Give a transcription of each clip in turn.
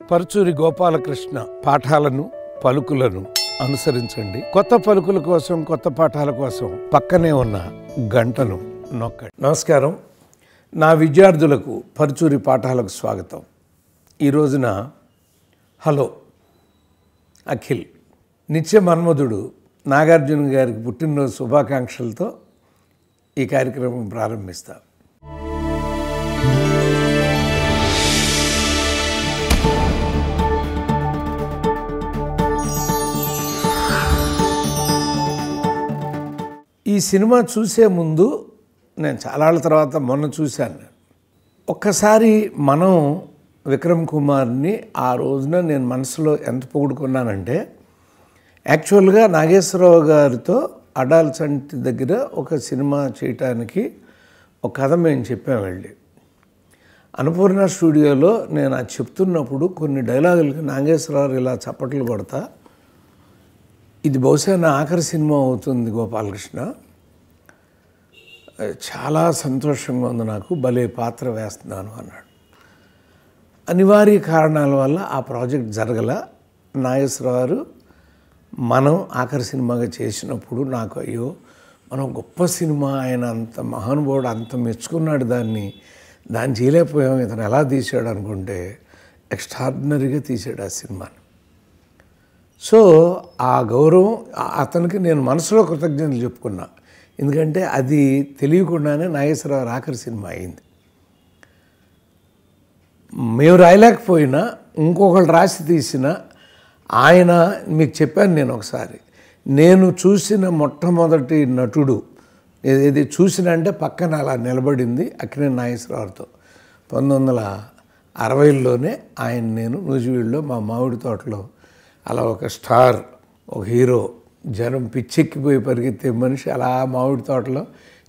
పరుచూరి గోపాలకృష్ణ పాఠాలను పలుకులను అనుసరించండి. కొత్త పలుకుల కోసం, కొత్త పాఠాల కోసం పక్కనే ఉన్న గంటను నొక్కండి. నమస్కారం. నా విద్యార్థులకు పరుచూరి పాఠాలకు స్వాగతం. ఈ రోజున హలో అఖిల్ నిత్య మన్మధుడు నాగార్జున గారికి పుట్టినరోజు శుభాకాంక్షలతో ఈ కార్యక్రమం ప్రారంభిస్తాం. ఈ సినిమా చూసే ముందు నేను చాలా ఏళ్ళ తర్వాత మొన్న చూశాను. ఒక్కసారి మనం విక్రమ్ కుమార్ని ఆ రోజున నేను మనసులో ఎంత పొగుడుకున్నానంటే, యాక్చువల్గా నాగేశ్వరరావు గారితో అడాల్సంటి దగ్గర ఒక సినిమా చేయటానికి ఒక కథ మేము చెప్పాము వెళ్ళి. అన్నపూర్ణ స్టూడియోలో నేను అది చెప్తున్నప్పుడు కొన్ని డైలాగులకి నాగేశ్వరరావు ఇలా చప్పట్లు కొడతా, ఇది బహుశా నా ఆఖరి సినిమా అవుతుంది గోపాలకృష్ణ, చాలా సంతోషంగా ఉంది, నాకు భలే పాత్ర వేస్తున్నాను అన్నాడు. అనివార్య కారణాల వల్ల ఆ ప్రాజెక్ట్ జరగల. నాగేశ్వరరావు మనం ఆఖరి సినిమాగా చేసినప్పుడు నాకు అయ్యో మనం గొప్ప సినిమా, ఆయన అంత మహానుభావుడు, అంత మెచ్చుకున్నాడు, దాన్ని చేయలేకపోయాం, ఇతను ఎలా తీశాడు అనుకుంటే ఎక్స్ట్రాడినరీగా తీశాడు ఆ సినిమాని. సో ఆ గౌరవం అతనికి నేను మనసులో కృతజ్ఞతలు చెప్పుకున్నా. ఎందుకంటే అది తెలియకుండానే నాగేశ్వరరావు ఆఖరి సినిమా అయింది. మేము రాయలేకపోయినా ఇంకొకళ్ళు రాసి తీసిన ఆయన, మీకు చెప్పాను నేను ఒకసారి, నేను చూసిన మొట్టమొదటి నటుడు ఏది చూసిన అంటే పక్కన అలా నిలబడింది అక్కినేని నాగేశ్వరరావుతో. 1960లోనే ఆయన నేను నూజివీడులో మా మామిడి తోటలో అలా ఒక స్టార్, ఒక హీరో, జనం పిచ్చెక్కిపోయి పరిగెత్తే మనిషి అలా మామిడి తోటలో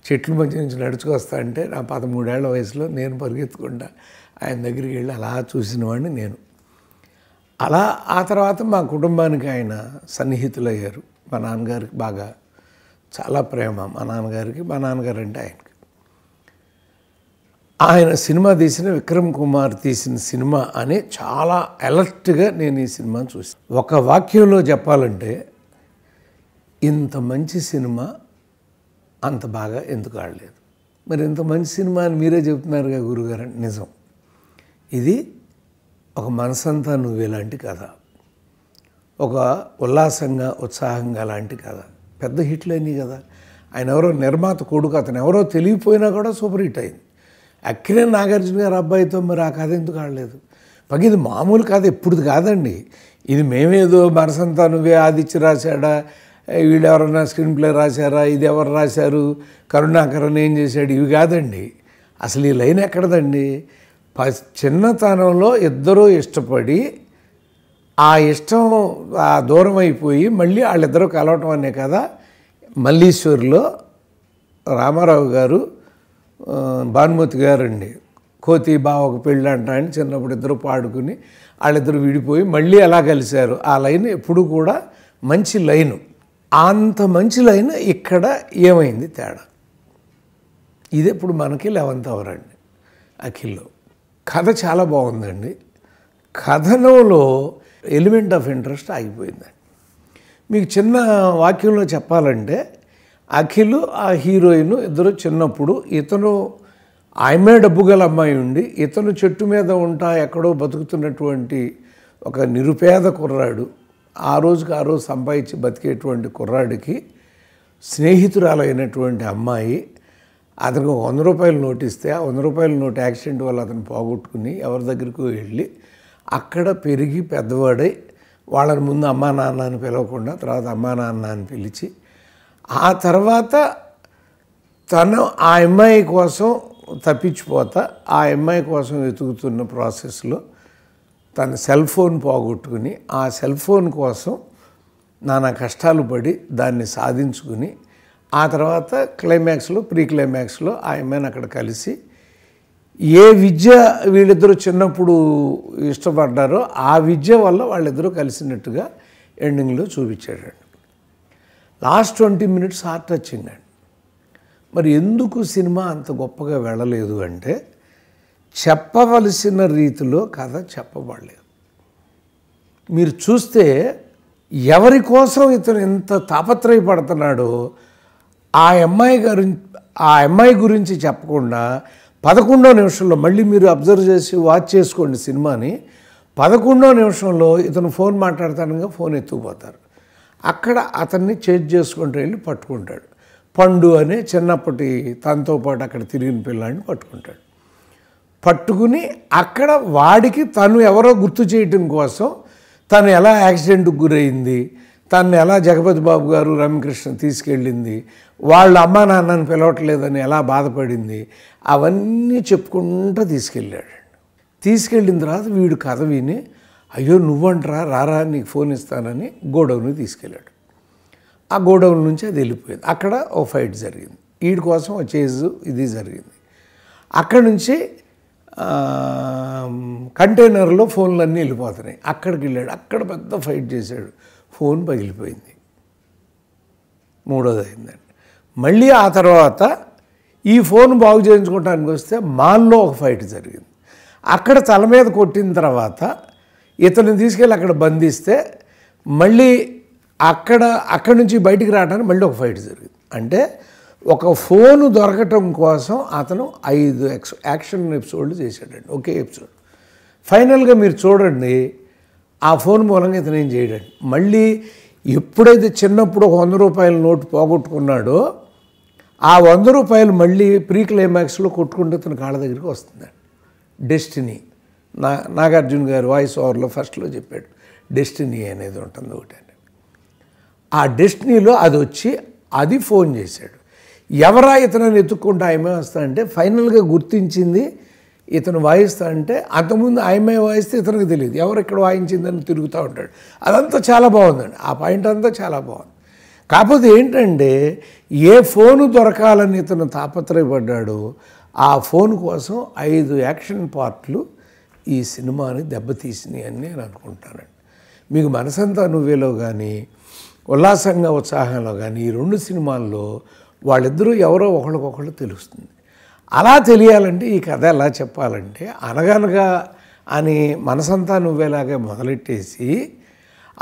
చెట్ల మధ్య నుంచి నడుచుకొస్తా అంటే నా 13 ఏళ్ల వయసులో నేను పరిగెత్తుకుంటా ఆయన దగ్గరికి వెళ్ళి అలా చూసిన వాడిని నేను. అలా ఆ తర్వాత మా కుటుంబానికి ఆయన సన్నిహితులయ్యారు. మా నాన్నగారికి బాగా చాలా ప్రేమ మా నాన్నగారికి, మా నాన్నగారు అంటే ఆయనకి. ఆయన సినిమా తీసిన విక్రమ్ కుమార్ తీసిన సినిమా అని చాలా అలర్ట్గా నేను ఈ సినిమాని చూసాను. ఒక వాక్యంలో చెప్పాలంటే, ఇంత మంచి సినిమా అంత బాగా ఎందుకు ఆడలేదు. మరి ఇంత మంచి సినిమా అని మీరే చెప్తున్నారుగా గురుగారు. నిజం, ఇది ఒక మనసంతా నువ్వే లాంటి కథ, ఒక ఉల్లాసంగా ఉత్సాహంగా లాంటి కథ. పెద్ద హిట్లు అయినాయి కదా. ఆయన ఎవరో నిర్మాత కొడుకు, అతను ఎవరో తెలియపోయినా కూడా సూపర్ హిట్ అయింది. అక్కినేని నాగార్జున గారి అబ్బాయితో మరి ఆ కథ ఎందుకు ఆడలేదు? పైగా ఇది మామూలు కథ ఎప్పుడుది కాదండి. ఇది మేమేదో మనసంతా నువ్వే ఆదిత్య రాశాడా, వీళ్ళు ఎవరన్నా స్క్రీన్ ప్లే రాశారా, ఇది ఎవరు రాశారు, కరుణాకరన్ ఏం చేశాడు, ఇవి కాదండి. అసలు ఈ లైన్ ఎక్కడదండి? చిన్నతనంలో ఇద్దరూ ఇష్టపడి ఆ ఇష్టం దూరం అయిపోయి మళ్ళీ వాళ్ళిద్దరూ కలవటం అనే కదా. మల్లీశ్వర్లో రామారావు గారు, భానుమతి గారు అండి, కోతి బావకు పెళ్ళి అంట అని చిన్నప్పుడు ఇద్దరు పాడుకుని వాళ్ళిద్దరు విడిపోయి మళ్ళీ ఎలా కలిశారు. ఆ లైన్ ఎప్పుడు కూడా మంచి లైను. అంత మంచి లైన్ ఇక్కడ ఏమైంది తేడా? ఇది ఇప్పుడు మనకి 11th అవర్ అండి అఖిల్లో. కథ చాలా బాగుందండి. కథనంలో ఎలిమెంట్ ఆఫ్ ఇంట్రెస్ట్ ఆగిపోయిందండి. మీకు చిన్న వాక్యంలో చెప్పాలంటే, అఖిల్ ఆ హీరోయిన్ ఇద్దరు చిన్నప్పుడు, ఇతను ఆమె డబ్బు గల అమ్మాయి ఉండి, ఇతను చెట్టు మీద ఉంటా ఎక్కడో బతుకుతున్నటువంటి ఒక నిరుపేద కుర్రాడు, ఆ రోజు సంపాదించి బతికేటువంటి కుర్రాడికి స్నేహితురాలైనటువంటి అమ్మాయి అతనికి 100 రూపాయలు నోటు ఇస్తే, ఆ 100 రూపాయల నోటు యాక్సిడెంట్ వల్ల అతను పోగొట్టుకుని ఎవరి దగ్గరికి వెళ్ళి అక్కడ పెరిగి పెద్దవాడై వాళ్ళని ముందు అమ్మా నాన్న అని పిలవకుండా తర్వాత అమ్మా నాన్న అని పిలిచి, ఆ తర్వాత తను ఆ అమ్మాయి కోసం తప్పించిపోతా ఆ అమ్మాయి కోసం వెతుకుతున్న ప్రాసెస్లో తన సెల్ ఫోన్ పోగొట్టుకుని ఆ సెల్ ఫోన్ కోసం నానా కష్టాలు పడి దాన్ని సాధించుకుని, ఆ తర్వాత క్లైమాక్స్లో ప్రీ క్లైమాక్స్లో ఆ అమ్మాయిని అక్కడ కలిసి ఏ విద్య వీళ్ళిద్దరూ చిన్నప్పుడు ఇష్టపడ్డారో ఆ విద్య వల్ల వాళ్ళిద్దరూ కలిసినట్టుగా ఎండింగ్లో చూపించాడండి. లాస్ట్ 20 minutes హార్ట్ టచింగ్ అండి. మరి ఎందుకు సినిమా అంత గొప్పగా వెళ్ళలేదు అంటే, చెప్పవలసిన రీతిలో కథ చెప్పబడలేదు. మీరు చూస్తే ఎవరి కోసం ఇతను ఎంత తాపత్రయపడుతున్నాడో ఆ అమ్మాయి గురించి చెప్పకుండా 11వ నిమిషంలో మళ్ళీ మీరు అబ్జర్వ్ చేసి వాచ్ చేసుకోండి సినిమాని. 11వ నిమిషంలో ఇతను ఫోన్ మాట్లాడతానుగా ఫోన్ ఎత్తుకుపోతారు. అక్కడ అతన్ని చేజ్ చేసుకుంటూ వెళ్ళి పట్టుకుంటాడు. పండు అనే చిన్నప్పటి తనతో పాటు అక్కడ తిరిగిన పిల్లాడిని పట్టుకుంటాడు. పట్టుకుని అక్కడ వాడికి తను ఎవరో గుర్తు చేయటం కోసం తను ఎలా యాక్సిడెంట్కి గురైంది, తను ఎలా జగపతి బాబు గారు రమ్యకృష్ణ తీసుకెళ్ళింది, వాళ్ళ అమ్మా నాన్నని పిలవట్లేదని ఎలా బాధపడింది, అవన్నీ చెప్పుకుంటూ తీసుకెళ్ళాడు. తీసుకెళ్ళిన తర్వాత వీడు కథ విని అయ్యో నువ్వంటరా రారా నీకు ఫోన్ ఇస్తానని గోడౌన్కి తీసుకెళ్ళాడు. ఆ గోడౌన్ నుంచి అది వెళ్ళిపోయింది. అక్కడ ఓ ఫైట్ జరిగింది. వీడి కోసం ఓ చేజు ఇది జరిగింది. అక్కడి నుంచి కంటైనర్లో ఫోన్లన్నీ వెళ్ళిపోతున్నాయి. అక్కడికి వెళ్ళాడు. అక్కడ పెద్ద ఫైట్ చేశాడు. ఫోన్ పగిలిపోయింది. 3వది అయిందండి. మళ్ళీ ఆ తర్వాత ఈ ఫోన్ బాగు చేయించుకోవడానికి వస్తే మాల్లో ఒక ఫైట్ జరిగింది. అక్కడ తల మీద కొట్టిన తర్వాత ఇతను తీసుకెళ్ళి అక్కడ బంధిస్తే మళ్ళీ అక్కడి నుంచి బయటికి రావడానికి మళ్ళీ ఒక ఫైట్ జరిగింది. అంటే ఒక ఫోను దొరకటం కోసం అతను 5 యాక్షన్ ఎపిసోడ్లు చేశాడండి ఒకే ఎపిసోడ్. ఫైనల్గా మీరు చూడండి ఆ ఫోన్ మూలంగా ఇతను ఏం చేయడండి. మళ్ళీ ఎప్పుడైతే చిన్నప్పుడు ఒక 100 రూపాయల నోటు పోగొట్టుకున్నాడో ఆ 100 రూపాయలు మళ్ళీ ప్రీ క్లైమాక్స్లో కొట్టుకుంటే ఇతను కాళ్ళ దగ్గరికి వస్తుందండి. డెస్టినీ నాగార్జున గారు వాయిస్ ఓవర్లో ఫస్ట్లో చెప్పాడు డెస్టినీ అనేది ఉంటుంది ఒకటండి. ఆ డెస్టినీలో అది వచ్చి అది ఫోన్ చేశాడు. ఎవరా ఇతనని ఎత్తుక్కుంటే ఆయమే వస్తా అంటే ఫైనల్గా గుర్తించింది ఇతను వాయిస్తా అంటే అంతకుముందు ఆయమే వాయిస్తే ఇతనికి తెలియదు ఎవరు ఇక్కడ వాయించిందని తిరుగుతూ ఉంటాడు. అదంతా చాలా బాగుందండి. ఆ పాయింట్ అంతా చాలా బాగుంది. కాకపోతే ఏంటంటే ఏ ఫోను దొరకాలని ఇతను తాపత్రయపడ్డాడో ఆ ఫోన్ కోసం 5 యాక్షన్ పార్ట్లు ఈ సినిమాని దెబ్బతీసినాయి అని నేను అనుకుంటానండి. మీకు మనసంతా నువ్వేలో కానీ ఉల్లాసంగా ఉత్సాహంలో కానీ ఈ 2 సినిమాల్లో వాళ్ళిద్దరూ ఎవరో ఒకళ్ళకొకళ్ళు తెలుస్తుంది. అలా తెలియాలంటే ఈ కథ ఎలా చెప్పాలంటే అనగనగా అని మనసంతా నువ్వేలాగే మొదలెట్టేసి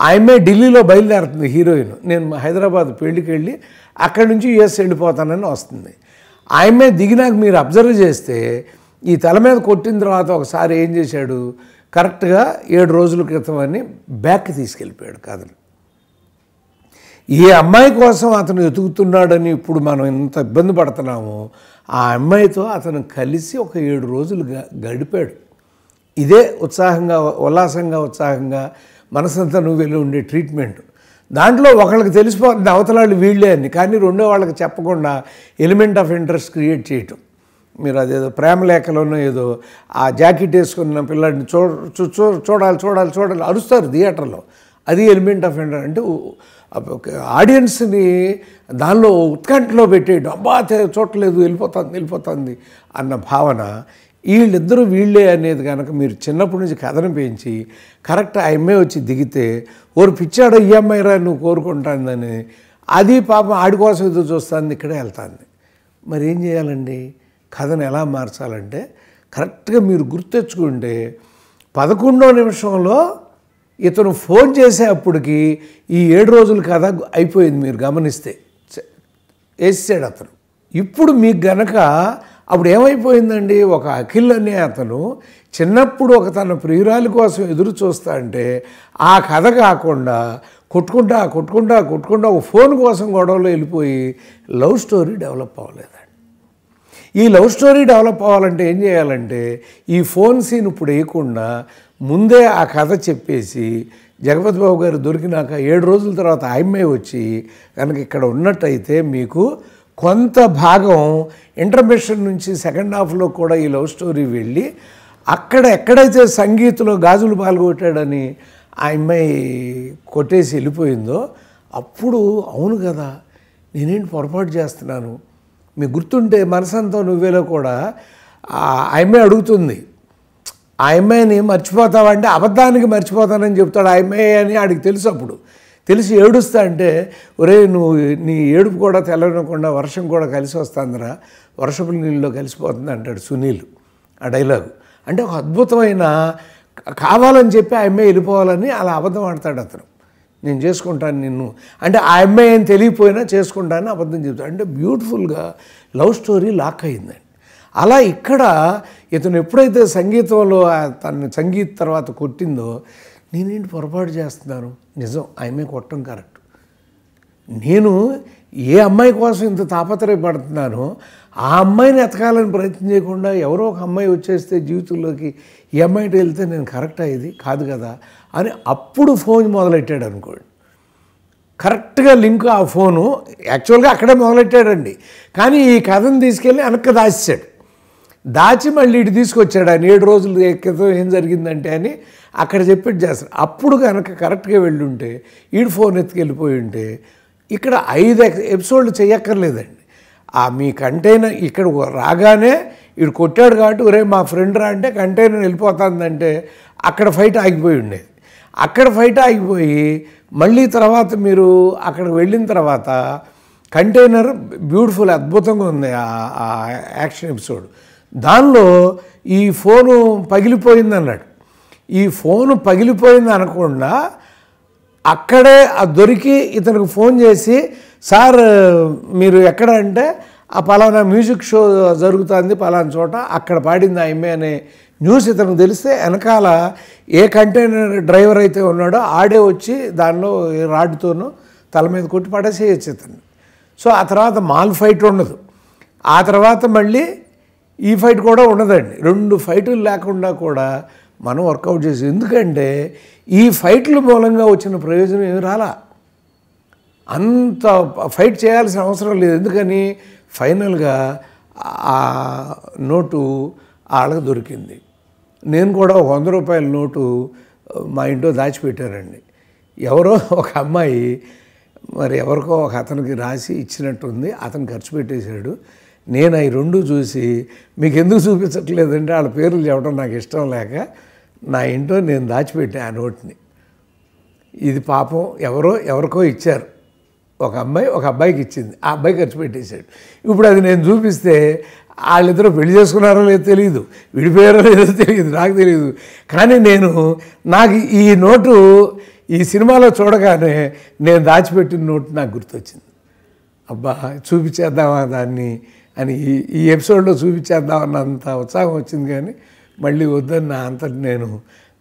ఆమె ఢిల్లీలో బయలుదేరుతుంది హీరోయిన్. నేను హైదరాబాద్ పెళ్ళికి వెళ్ళి అక్కడి నుంచి యూఎస్ వెళ్ళిపోతానని వస్తుంది. ఆమె దిగినాక మీరు అబ్జర్వ్ చేస్తే ఈ తల మీద కొట్టిన తర్వాత ఒకసారి ఏం చేశాడు కరెక్ట్గా 7 రోజుల క్రితం అని బ్యాక్ తీసుకెళ్ళిపోయాడు కథను. ఏ అమ్మాయి కోసం అతను ఎతుకుతున్నాడని ఇప్పుడు మనం ఎంత ఇబ్బంది పడుతున్నామో ఆ అమ్మాయితో అతను కలిసి ఒక 7 రోజులు గడిపాడు. ఇదే ఉత్సాహంగా ఉల్లాసంగా మనసంతా నువ్వెళ్ళి ఉండే ట్రీట్మెంట్. దాంట్లో ఒకళ్ళకి తెలిసిపోతుంది అవతలాళ్ళు వీళ్ళే అని, కానీ రెండో వాళ్ళకి చెప్పకుండా ఎలిమెంట్ ఆఫ్ ఇంట్రెస్ట్ క్రియేట్ చేయటం. మీరు అదేదో ప్రేమలేఖలోనో ఏదో ఆ జాకెట్ వేసుకున్న పిల్లాడిని చూడాలి అరుస్తారు థియేటర్లో. అది ఎలిమెంట్ ఆఫ్ ఇంట్రెస్ట్ అంటే ఆడియన్స్ని దానిలో ఉత్కంఠలో పెట్టేయడం. అబ్బా చూడలేదు వెళ్ళిపోతుంది అన్న భావన. వీళ్ళిద్దరూ వీళ్ళే అనేది కనుక మీరు చిన్నప్పటి నుంచి కథను పెంచి కరెక్ట్ ఆ అమ్మాయి వచ్చి దిగితే ఓరు పిచ్చాడో ఈ అమ్మాయిరా నువ్వు కోరుకుంటాందని అది పాపం ఆడి కోసం ఎదురు చూస్తుంది ఇక్కడే వెళ్తుంది. మరి ఏం చేయాలండి కథను ఎలా మార్చాలంటే కరెక్ట్గా మీరు గుర్తెచ్చుకుంటే 11వ నిమిషంలో ఇతను ఫోన్ చేసేటప్పటికి ఈ 7 రోజుల కథ అయిపోయింది. మీరు గమనిస్తే వేసాడు అతను. ఇప్పుడు మీకు గనక అప్పుడు ఏమైపోయిందండి ఒక అఖిల్ అనే అతను చిన్నప్పుడు ఒక తన ప్రియురాలి కోసం ఎదురు చూస్తా అంటే ఆ కథ కాకుండా కొట్టుకుంటా ఒక ఫోన్ కోసం గొడవలో వెళ్ళిపోయి లవ్ స్టోరీ డెవలప్ అవ్వలేదండి. ఈ లవ్ స్టోరీ డెవలప్ అవ్వాలంటే ఏం చేయాలంటే ఈ ఫోన్ సీన్ ఇప్పుడు వేయకుండా ముందే ఆ కథ చెప్పేసి జగపతి బాబు గారు దొరికినాక 7 రోజుల తర్వాత ఆయమ్మే వచ్చి కనుక ఇక్కడ ఉన్నట్టయితే మీకు కొంత భాగం ఇంటర్మిషన్ నుంచి సెకండ్ హాఫ్లో కూడా ఈ లవ్ స్టోరీ వెళ్ళి అక్కడ ఎక్కడైతే సంగీత్లో గాజులు పాల్గొట్టాడని ఆ అమ్మాయి కొట్టేసి వెళ్ళిపోయిందో అప్పుడు అవును కదా నేనేంటి పొరపాటు చేస్తున్నాను. మీకు గుర్తుంటే మనసంతా నువ్వేలో కూడా ఆ అమ్మాయి అడుగుతుంది ఆ అమ్మాయిని మర్చిపోతావంటే అబద్ధానికి మర్చిపోతానని చెప్తాడు ఆ అమ్మాయి అని ఆడికి తెలుసు. అప్పుడు తెలిసి ఏడుస్తా అంటే ఒరే నువ్వు నీ ఏడుపు కూడా తెల్లనకుండా వర్షం కూడా కలిసి వస్తుందిరా వర్షపు నీళ్ళలో కలిసిపోతుంది అంటాడు సునీల్ ఆ డైలాగు. అంటే ఒక అద్భుతమైన కావాలని చెప్పి ఆ అమ్మాయి వెళ్ళిపోవాలని అలా అబద్ధం ఆడతాడు అతను. నేను చేసుకుంటాను నిన్ను అంటే ఆ అమ్మాయి ఏం తెలియపోయినా చేసుకుంటానని అబద్ధం చెప్తాడు. అంటే బ్యూటిఫుల్గా లవ్ స్టోరీ లాక్ అయిందండి. అలా ఇక్కడ ఇతను ఎప్పుడైతే సంగీతంలో తన సంగీత్ తర్వాత కొట్టిందో నేనేంటి పొరపాటు చేస్తున్నాను, నిజం ఆ అమ్మాయి కొట్టడం కరెక్ట్. నేను ఏ అమ్మాయి కోసం ఇంత తాపత్రయపడుతున్నానో ఆ అమ్మాయిని ఎతకాలని ప్రయత్నం చేయకుండా ఎవరో ఒక అమ్మాయి వచ్చేస్తే జీవితంలోకి ఈ అమ్మాయితో వెళ్తే నేను కరెక్టా, ఇది కాదు కదా అని అప్పుడు ఫోన్ మొదలెట్టాడు అనుకోండి. కరెక్ట్గా లింక్ ఆ ఫోను యాక్చువల్గా అక్కడే మొదలెట్టాడండి. కానీ ఈ కథను తీసుకెళ్ళి వెనక్కి దాచాడు. దాచి మళ్ళీ ఇటు తీసుకొచ్చాడు. ఆయన 7 రోజులు క్రితం ఏం జరిగిందంటే అని అక్కడ చెప్పేది చేస్తాడు. అప్పుడు కనుక కరెక్ట్గా వెళ్ళి ఉంటే ఈడు ఫోన్ ఎత్తుకెళ్ళిపోయి ఉంటే ఇక్కడ 5 ఎపిసోడ్లు చేయక్కర్లేదండి. మీ కంటైనర్ ఇక్కడ రాగానే వీడు కొట్టాడు కాబట్టి ఒరే మా ఫ్రెండ్ రా అంటే కంటైనర్ వెళ్ళిపోతుందంటే అక్కడ ఫైట్ ఆగిపోయి ఉండేది. అక్కడ ఫైట్ ఆగిపోయి మళ్ళీ తర్వాత మీరు అక్కడికి వెళ్ళిన తర్వాత కంటైనర్ బ్యూటిఫుల్ అద్భుతంగా ఉంది ఆ యాక్షన్ ఎపిసోడ్. దానిలో ఈ ఫోను పగిలిపోయింది అన్నాడు. ఈ ఫోను పగిలిపోయింది అనకుండా అక్కడే దొరికి ఇతనికి ఫోన్ చేసి సార్ మీరు ఎక్కడ అంటే ఆ పలానా మ్యూజిక్ షో జరుగుతుంది పలానా చోట అక్కడ పాడింది ఆ అమ్మాయి అనే న్యూస్ ఇతనికి తెలిస్తే వెనకాల ఏ కంటైనర్ డ్రైవర్ అయితే ఉన్నాడో ఆడే వచ్చి దానిలో రాడ్తోనూ తల మీద కొట్టి పడేసేయచ్చు ఇతను. సో ఆ తర్వాత మాల్ ఫైట్ ఉండదు. ఆ తర్వాత మళ్ళీ ఈ ఫైట్ కూడా ఉండదండి. 2 ఫైట్లు లేకుండా కూడా మనం వర్కౌట్ చేసి, ఎందుకంటే ఈ ఫైట్ల మూలంగా వచ్చిన ప్రయోజనం ఏమి రాలా, అంత ఫైట్ చేయాల్సిన అవసరం లేదు. ఎందుకని ఫైనల్గా ఆ నోటు వాళ్ళకి దొరికింది. నేను కూడా ఒక 100 రూపాయల నోటు మా ఇంట్లో దాచిపెట్టారండి. ఎవరో ఒక అమ్మాయి మరి ఎవరికో ఒక అతనికి రాసి ఇచ్చినట్టుంది, అతను ఖర్చు పెట్టేశాడు. నేను అవి 2 చూసి మీకు ఎందుకు చూపించట్లేదంటే వాళ్ళ పేర్లు చెప్పడం నాకు ఇష్టం లేక నా ఇంట్లో నేను దాచిపెట్టాను ఆ నోట్ని. ఇది పాపం ఎవరికో ఇచ్చారు, ఒక అమ్మాయి ఒక అబ్బాయికి ఇచ్చింది, ఆ అబ్బాయి ఖర్చు పెట్టేశాడు. ఇప్పుడు అది నేను చూపిస్తే వాళ్ళిద్దరూ పెళ్లి చేసుకున్నారో లేదో తెలియదు, విడిపోయారో లేదో తెలియదు, నాకు తెలియదు. కానీ నాకు ఈ నోటు ఈ సినిమాలో చూడగానే నేను దాచిపెట్టిన నోటు నాకు గుర్తొచ్చింది. అబ్బా చూపించేద్దామా దాన్ని అని ఈ ఎపిసోడ్లో చూపించేద్దామన్నంత ఉత్సాహం వచ్చింది. కానీ మళ్ళీ వద్దని నా అంతటి నేను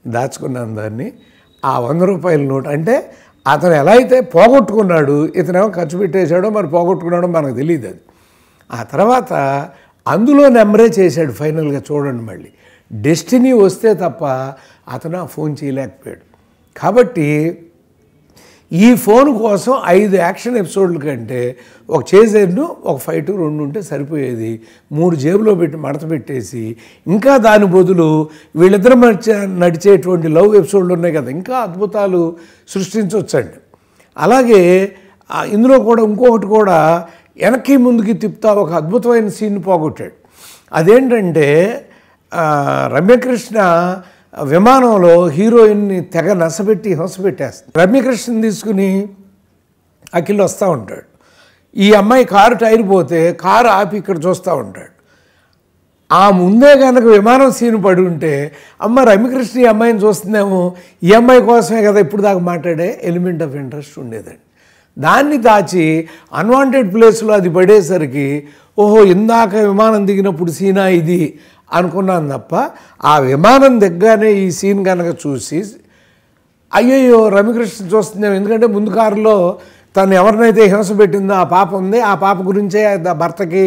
దాచుకున్నాను దాన్ని. ఆ 100 రూపాయల నోటు అంటే అతను ఎలా అయితే పోగొట్టుకున్నాడు, ఇతనేమో ఖర్చు పెట్టేశాడో మరి పోగొట్టుకున్నాడో మనకు తెలియదు. అది ఆ తర్వాత అందులో నెంబరే చేశాడు ఫైనల్గా. చూడండి, మళ్ళీ డెస్టినీ వస్తే తప్ప అతను ఆ ఫోన్ చేయలేకపోయాడు. కాబట్టి ఈ ఫోన్ కోసం 5 యాక్షన్ ఎపిసోడ్ల కంటే ఒక చేజర్ను ఒక ఫైటు 2 ఉంటే సరిపోయేది. 3 జేబులో పెట్టి మడత పెట్టేసి ఇంకా దాని బదులు వీళ్ళిద్దరు నడిచేటువంటి లవ్ ఎపిసోడ్లు ఉన్నాయి కదా, ఇంకా అద్భుతాలు సృష్టించవచ్చండి. అలాగే ఇందులో కూడా ఇంకొకటి కూడా వెనక్కి ముందుకి తిప్పుతా ఒక అద్భుతమైన సీన్ పోగొట్టాడు. అదేంటంటే రమ్యకృష్ణ విమానంలో హీరోయిన్ని తెగ నసపెట్టి హింసపెట్టేస్తుంది. రమ్యకృష్ణని తీసుకుని అఖిల్ వస్తూ ఉంటాడు. ఈ అమ్మాయి కారు టైర్ పోతే కారు ఆపి ఇక్కడ చూస్తూ ఉంటాడు. ఆ ముందే కనుక విమానం సీన్ పడి ఉంటే అమ్మ రమ్యకృష్ణ ఈ అమ్మాయిని చూస్తుందేమో, ఈ అమ్మాయి కోసమే కదా ఇప్పుడు దాకా మాట్లాడే ఎలిమెంట్ ఆఫ్ ఇంట్రెస్ట్ ఉండేదండి. దాన్ని దాచి అన్వాంటెడ్ ప్లేస్లో అది పడేసరికి ఓహో ఇందాక విమానం దిగినప్పుడు సీనా ఇది అనుకున్నాను తప్ప ఆ విమానం దగ్గరనే ఈ సీన్ కనుక చూసి అయ్యయ్యో రమ్యకృష్ణ చూస్తుందేమో, ఎందుకంటే ముందు కారులో తను ఎవరినైతే హింస పెట్టిందో ఆ పాప ఉంది, ఆ పాప గురించే భర్తకి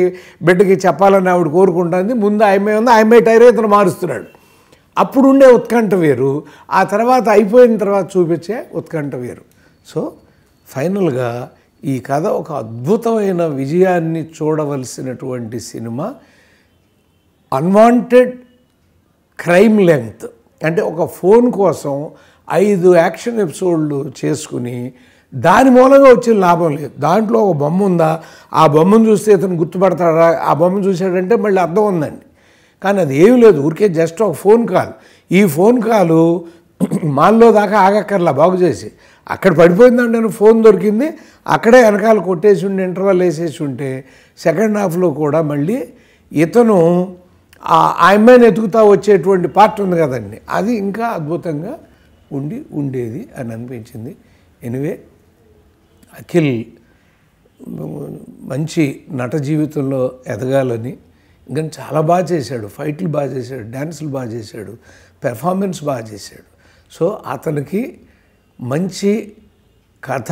బిడ్డకి చెప్పాలని ఆవిడ కోరుకుంటుంది. ముందు ఆ అమ్మాయి ఉంది, ఆ అమ్మాయి టైర్ ఇతను మారుస్తున్నాడు. అప్పుడు ఉండే ఉత్కంఠ వేరు, ఆ తర్వాత అయిపోయిన తర్వాత చూపించే ఉత్కంఠ వేరు. సో ఫైనల్గా ఈ కథ ఒక అద్భుతమైన విజయాన్ని చూడవలసినటువంటి సినిమా. అన్వాంటెడ్ క్రైమ్ లెంగ్త్ అంటే ఒక ఫోన్ కోసం 5 యాక్షన్ ఎపిసోడ్లు చేసుకుని దాని మూలంగా వచ్చిన లాభం లేదు. దాంట్లో ఒక బొమ్మ ఉందా, ఆ బొమ్మను చూస్తే ఇతను గుర్తుపడతాడా, ఆ బొమ్మను చూశాడంటే మళ్ళీ అర్థం ఉందండి. కానీ అది ఏమీ లేదు, ఊరికే జస్ట్ ఒక ఫోన్ కాల్. ఈ ఫోన్ కాలు మాల్లో దాకా ఆగక్కర్లా, బాగు చేసి అక్కడ పడిపోయిందంటే ఫోన్ దొరికింది, అక్కడే వెనకాల కొట్టేసి ఉండి ఇంటర్వల్ వేసేసి ఉంటే సెకండ్ హాఫ్లో కూడా మళ్ళీ ఇతను ఆ అమ్మాయిని ఎతుకుతా వచ్చేటువంటి పార్ట్ ఉంది కదండి, అది ఇంకా అద్భుతంగా ఉండేది అని అనిపించింది. ఎనివే అఖిల్ మంచి నట జీవితంలో ఎదగాలని, ఇంకా చాలా బాగా చేశాడు, ఫైట్లు బాగా చేశాడు, డ్యాన్సులు బాగా చేశాడు, పెర్ఫార్మెన్స్ బాగా చేశాడు. సో అతనికి మంచి కథ,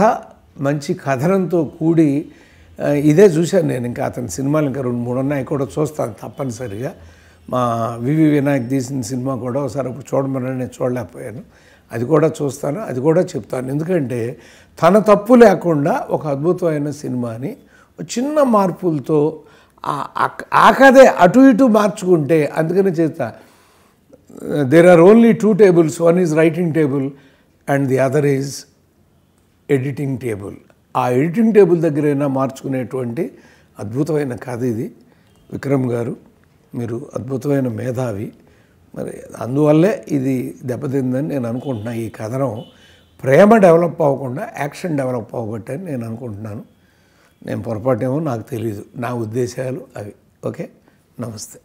మంచి కథనంతో కూడి ఇదే చూశాను నేను. ఇంకా అతని సినిమాలు ఇంకా 2-3 ఉన్నాయి, కూడా చూస్తాను తప్పనిసరిగా. మా వివి వినాయక్ తీసిన సినిమా కూడా ఒకసారి అప్పుడు చూడమని నేను చూడలేకపోయాను, అది కూడా చూస్తాను, అది కూడా చెప్తాను. ఎందుకంటే తన తప్పు లేకుండా ఒక అద్భుతమైన సినిమాని చిన్న మార్పులతో ఆ కథే అటు ఇటు మార్చుకుంటే, అందుకని చేస్తా. There are only 2 tables, one is writing table and the other is editing table. ఆ ఎడిటింగ్ టేబుల్ దగ్గరైనా మార్చుకునేటువంటి అద్భుతమైన కథ ఇది. విక్రమ్ గారు, మీరు అద్భుతమైన మేధావి. మరి అందువల్లే ఇది దెబ్బతిందని నేను అనుకుంటున్నాను. ఈ కథనం ప్రేమ డెవలప్ అవ్వకుండా యాక్షన్ డెవలప్ అవ్వబట్టని నేను అనుకుంటున్నాను. నేను పొరపాటేమో నాకు తెలీదు, నా ఉద్దేశాలు అవి. ఓకే, నమస్తే.